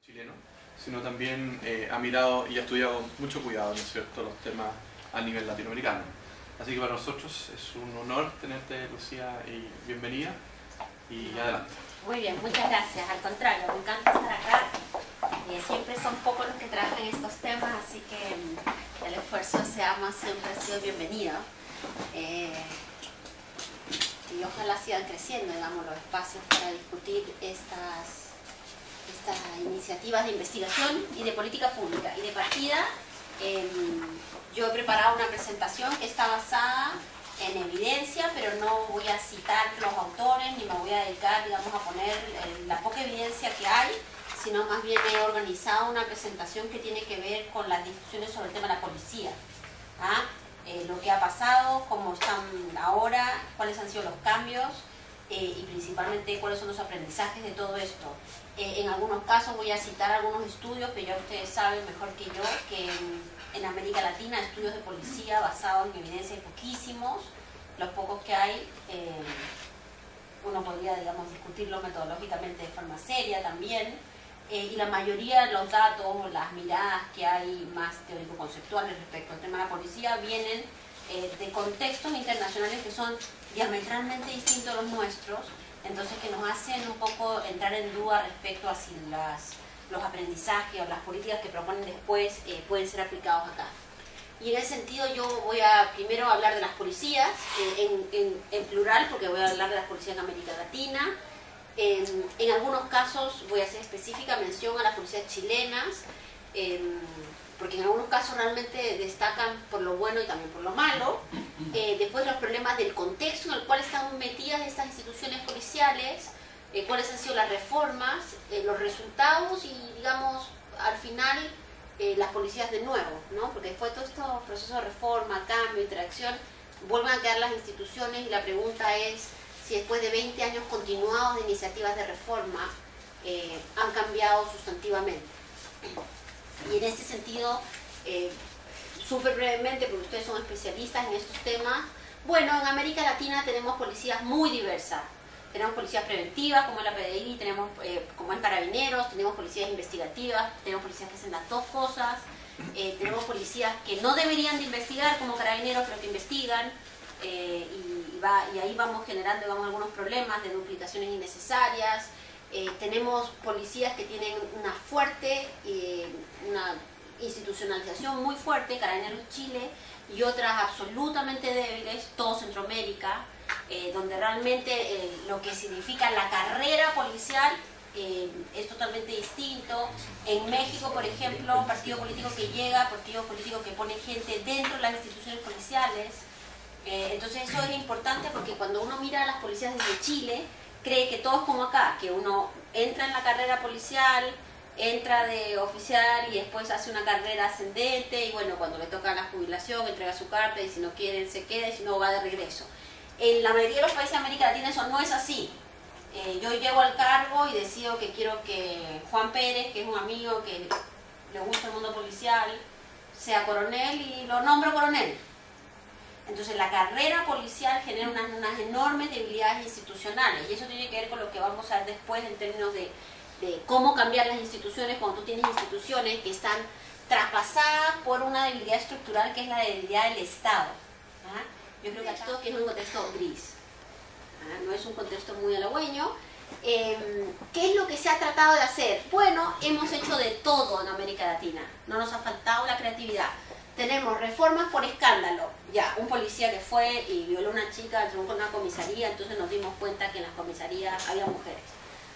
chileno, sino también ha mirado y ha estudiado con mucho cuidado, ¿no es cierto?, los temas a nivel latinoamericano. Así que para nosotros es un honor tenerte, Lucía, y bienvenida, y adelante. Muy bien, muchas gracias. Al contrario, me encanta estar acá. Siempre son pocos los que trabajan estos temas, así que el esfuerzo de SEAMA siempre ha sido bienvenido. Y ojalá sigan creciendo, digamos, los espacios para discutir estas iniciativas de investigación y de política pública. Y de partida, yo he preparado una presentación que está basada en evidencia, pero no voy a citar los autores, ni me voy a dedicar, digamos, a poner la poca evidencia que hay, sino más bien he organizado una presentación que tiene que ver con las discusiones sobre el tema de la policía. Lo que ha pasado, cómo están ahora, cuáles han sido los cambios y principalmente cuáles son los aprendizajes de todo esto. En algunos casos voy a citar algunos estudios, pero ya ustedes saben mejor que yo que en América Latina estudios de policía basados en evidencia hay poquísimos. Los pocos que hay, uno podría, digamos, discutirlo metodológicamente de forma seria también. Y la mayoría de los datos, las miradas que hay más teórico-conceptuales respecto al tema de la policía vienen de contextos internacionales que son diametralmente distintos a los nuestros, entonces que nos hacen un poco entrar en duda respecto a si los aprendizajes o las políticas que proponen después pueden ser aplicados acá. Y en ese sentido yo voy a primero hablar de las policías, en plural, porque voy a hablar de las policías en América Latina. En algunos casos voy a hacer específica mención a las policías chilenas, porque en algunos casos realmente destacan por lo bueno y también por lo malo. Después los problemas del contexto en el cual están metidas estas instituciones policiales, cuáles han sido las reformas, los resultados y, digamos, al final las policías de nuevo, ¿no? Porque después de todos estos procesos de reforma, cambio, interacción, vuelven a quedar las instituciones y la pregunta es si después de 20 años continuados de iniciativas de reforma han cambiado sustantivamente. Y en ese sentido, súper brevemente, porque ustedes son especialistas en estos temas, bueno, en América Latina tenemos policías muy diversas. Tenemos policías preventivas, como es la PDI, tenemos como es Carabineros, tenemos policías investigativas, tenemos policías que hacen las dos cosas, tenemos policías que no deberían de investigar como Carabineros, pero que investigan, y ahí vamos generando, digamos, algunos problemas de duplicaciones innecesarias. Tenemos policías que tienen una fuerte, una institucionalización muy fuerte, Carabineros Chile, y otras absolutamente débiles, todo Centroamérica, donde realmente lo que significa la carrera policial es totalmente distinto. En México, por ejemplo, partido político que llega, partido político que pone gente dentro de las instituciones policiales. Entonces eso es importante porque cuando uno mira a las policías desde Chile, cree que todo es como acá, que uno entra en la carrera policial, entra de oficial y después hace una carrera ascendente y bueno, cuando le toca la jubilación entrega su carta y si no quiere se queda y si no va de regreso. En la mayoría de los países de América Latina eso no es así. Yo llego al cargo y decido que quiero que Juan Pérez, que es un amigo que le gusta el mundo policial, sea coronel y lo nombro coronel. Entonces la carrera policial genera unas enormes debilidades institucionales y eso tiene que ver con lo que vamos a ver después en términos de cómo cambiar las instituciones cuando tú tienes instituciones que están traspasadas por una debilidad estructural que es la debilidad del Estado. Yo creo que esto que es un contexto gris, no es un contexto muy halagüeño. ¿Qué es lo que se ha tratado de hacer? Bueno, hemos hecho de todo en América Latina, no nos ha faltado la creatividad. Tenemos reformas por escándalo, ya, un policía que fue y violó a una chica, entró con una comisaría, entonces nos dimos cuenta que en las comisarías había mujeres.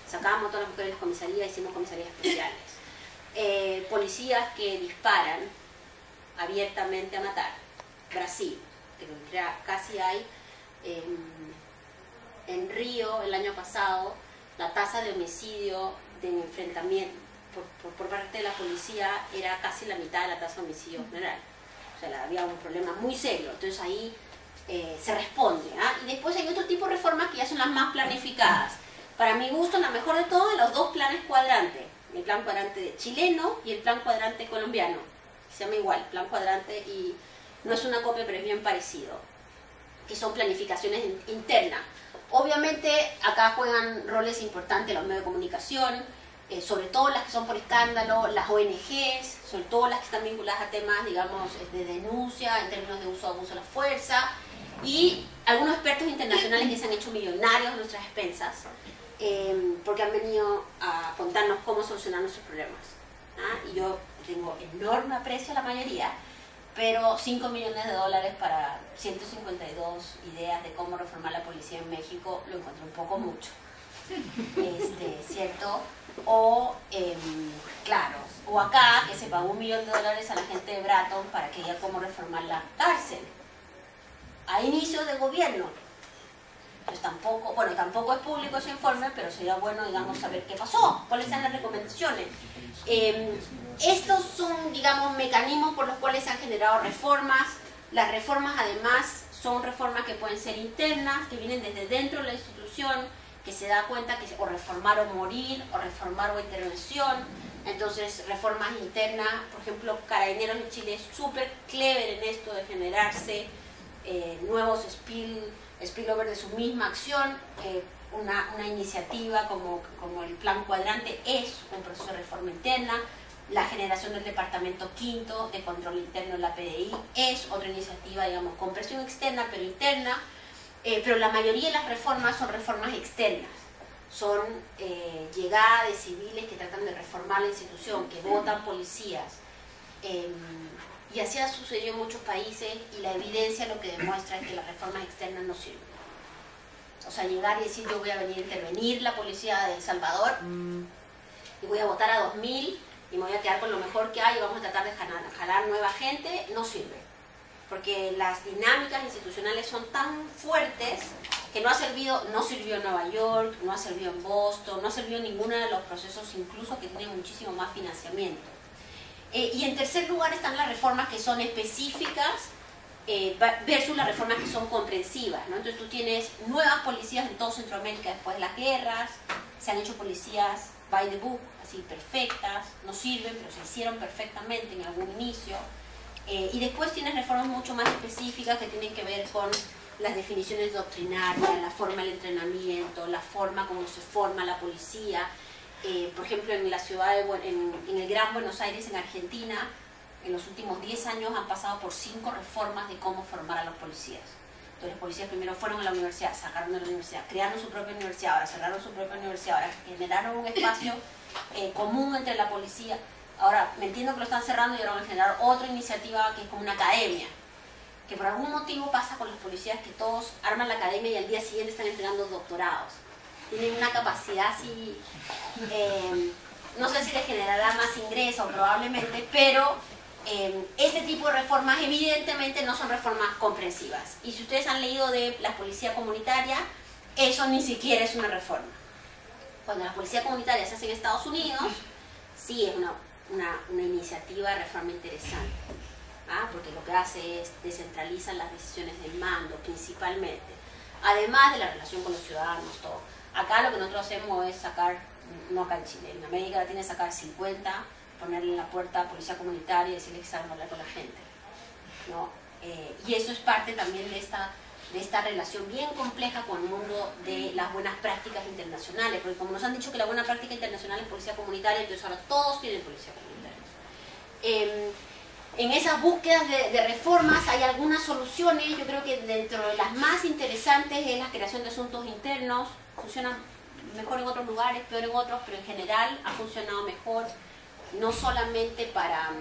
Sacábamos a todas las mujeres de comisaría, hicimos comisarías especiales. Policías que disparan abiertamente a matar. Brasil, que casi hay. En Río, el año pasado, la tasa de homicidio, de enfrentamiento por parte de la policía era casi la mitad de la tasa de homicidio general. O sea, había un problema muy serio. Entonces ahí se responde. Y después hay otro tipo de reformas que ya son las más planificadas. Para mi gusto, la mejor de todos, los dos planes cuadrantes. El plan cuadrante chileno y el plan cuadrante colombiano. Se llama igual, plan cuadrante, y no es una copia, pero es bien parecido. Que son planificaciones internas. Obviamente, acá juegan roles importantes los medios de comunicación. sobre todo las que son por escándalo, las ONGs, sobre todo las que están vinculadas a temas, digamos, de denuncia en términos de uso o abuso de la fuerza, y algunos expertos internacionales que se han hecho millonarios a nuestras expensas, porque han venido a contarnos cómo solucionar nuestros problemas. Y yo tengo enorme aprecio a la mayoría, pero $5 millones para 152 ideas de cómo reformar la policía en México lo encuentro un poco mucho. ¿Cierto? O, claro, o acá, que se pagó $1 millón a la gente de Bratton para que diga cómo reformar la cárcel. A inicios del gobierno. Pues tampoco, bueno, tampoco es público ese informe, pero sería bueno, digamos, saber qué pasó, cuáles son las recomendaciones. Estos son, digamos, mecanismos por los cuales se han generado reformas. Las reformas, además, son reformas que pueden ser internas, que vienen desde dentro de la institución, que se da cuenta que o reformar o morir, o reformar o intervención. Entonces, reformas internas, por ejemplo, Carabineros en Chile es súper clever en esto de generarse nuevos spillover de su misma acción. Una iniciativa como el Plan Cuadrante es un proceso de reforma interna. La generación del Departamento Quinto de Control Interno en la PDI es otra iniciativa, digamos, con presión externa pero interna. Pero la mayoría de las reformas son reformas externas, son llegada de civiles que tratan de reformar la institución, que votan policías, y así ha sucedido en muchos países, y la evidencia lo que demuestra es que las reformas externas no sirven. O sea, llegar y decir yo voy a venir a intervenir la policía de El Salvador y voy a votar a 2000 y me voy a quedar con lo mejor que hay y vamos a tratar de jalar nueva gente, no sirve. Porque las dinámicas institucionales son tan fuertes que no sirvió en Nueva York, no ha servido en Boston, no ha servido en ninguno de los procesos, incluso que tienen muchísimo más financiamiento. Y en tercer lugar están las reformas que son específicas versus las reformas que son comprensivas, ¿no? Entonces tú tienes nuevas policías en todo Centroamérica después de las guerras, se han hecho policías by the book, así perfectas, no sirven, pero se hicieron perfectamente en algún inicio. Y después tienes reformas mucho más específicas que tienen que ver con las definiciones doctrinarias, la forma del entrenamiento, la forma como se forma la policía. Por ejemplo, en la ciudad en el Gran Buenos Aires, en Argentina, en los últimos 10 años han pasado por 5 reformas de cómo formar a los policías. Entonces los policías primero fueron a la universidad, sacaron de la universidad, crearon su propia universidad, ahora cerraron su propia universidad, ahora generaron un espacio común entre la policía. Ahora, me entiendo que lo están cerrando y ahora van a generar otra iniciativa que es como una academia, que por algún motivo pasa con los policías que todos arman la academia y al día siguiente están entregando doctorados. Tienen una capacidad así, no sé si les generará más ingresos probablemente, pero este tipo de reformas evidentemente no son reformas comprensivas. Y si ustedes han leído de la policía comunitaria, eso ni siquiera es una reforma. Cuando la policía comunitaria se hace en Estados Unidos, sí es una iniciativa de reforma interesante, porque lo que hace es descentralizar las decisiones del mando principalmente, además de la relación con los ciudadanos, todo. Acá lo que nosotros hacemos es sacar, no acá en Chile, en América Latina es sacar 50, ponerle en la puerta a policía comunitaria y decirle que salgan a hablar con la gente, ¿no? Y eso es parte también de esta relación bien compleja con el mundo de las buenas prácticas internacionales, porque como nos han dicho que la buena práctica internacional es policía comunitaria, entonces ahora todos tienen policía comunitaria. En esas búsquedas de reformas hay algunas soluciones. Yo creo que dentro de las más interesantes es la creación de asuntos internos. Funciona mejor en otros lugares, peor en otros, pero en general ha funcionado mejor, no solamente para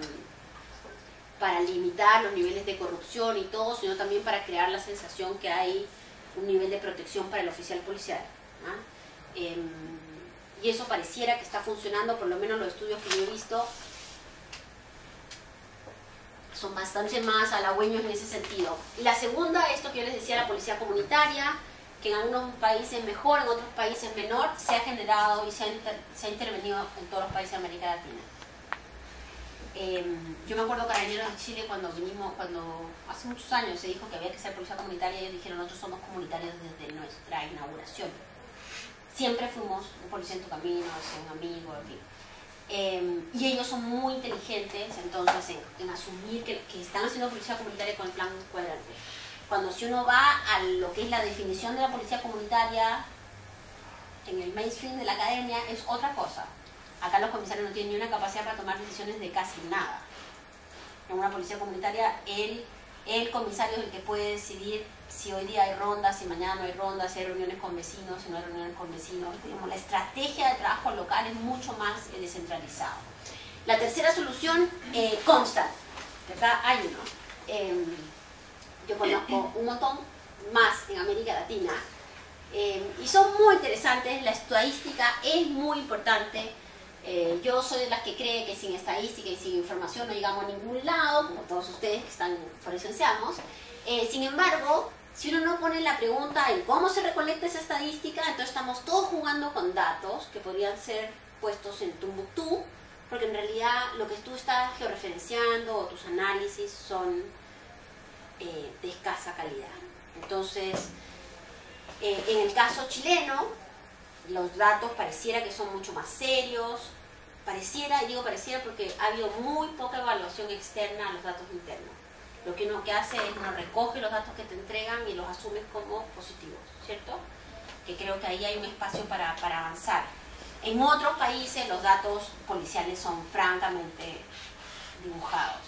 limitar los niveles de corrupción y todo, sino también para crear la sensación que hay un nivel de protección para el oficial policial, ¿no? Y eso pareciera que está funcionando, por lo menos los estudios que yo he visto son bastante más halagüeños en ese sentido. Y la segunda, esto que yo les decía, la policía comunitaria, que en algunos países mejor, en otros países menor, se ha generado y se ha intervenido en todos los países de América Latina. Yo me acuerdo Carabineros en Chile cuando hace muchos años se dijo que había que ser policía comunitaria, y ellos dijeron nosotros somos comunitarios desde nuestra inauguración. Siempre fuimos un policía en tu camino, un amigo, en fin. Y ellos son muy inteligentes entonces en asumir que están haciendo policía comunitaria con el Plan Cuadrante. Cuando si uno va a lo que es la definición de la policía comunitaria en el mainstream de la academia, es otra cosa. Acá los comisarios no tienen ni una capacidad para tomar decisiones de casi nada. En una policía comunitaria, el comisario es el que puede decidir si hoy día hay rondas, si mañana no hay rondas, si hay reuniones con vecinos, si no hay reuniones con vecinos. Digamos, la estrategia de trabajo local es mucho más descentralizado. La tercera solución consta, ¿verdad? Hay uno. Yo conozco un montón más en América Latina y son muy interesantes. La estadística es muy importante. Yo soy de las que cree que sin estadística y sin información no llegamos a ningún lado, como todos ustedes que están por eso ansiamos. Sin embargo, si uno no pone la pregunta en cómo se recolecta esa estadística, entonces estamos todos jugando con datos que podrían ser puestos en Tombuctú, porque en realidad lo que tú estás georreferenciando o tus análisis son de escasa calidad. Entonces, en el caso chileno, los datos pareciera que son mucho más serios, pareciera, y digo pareciera porque ha habido muy poca evaluación externa a los datos internos. Lo que uno que hace es uno recoge los datos que te entregan y los asumes como positivos, ¿cierto? Que creo que ahí hay un espacio para avanzar. En otros países los datos policiales son francamente dibujados.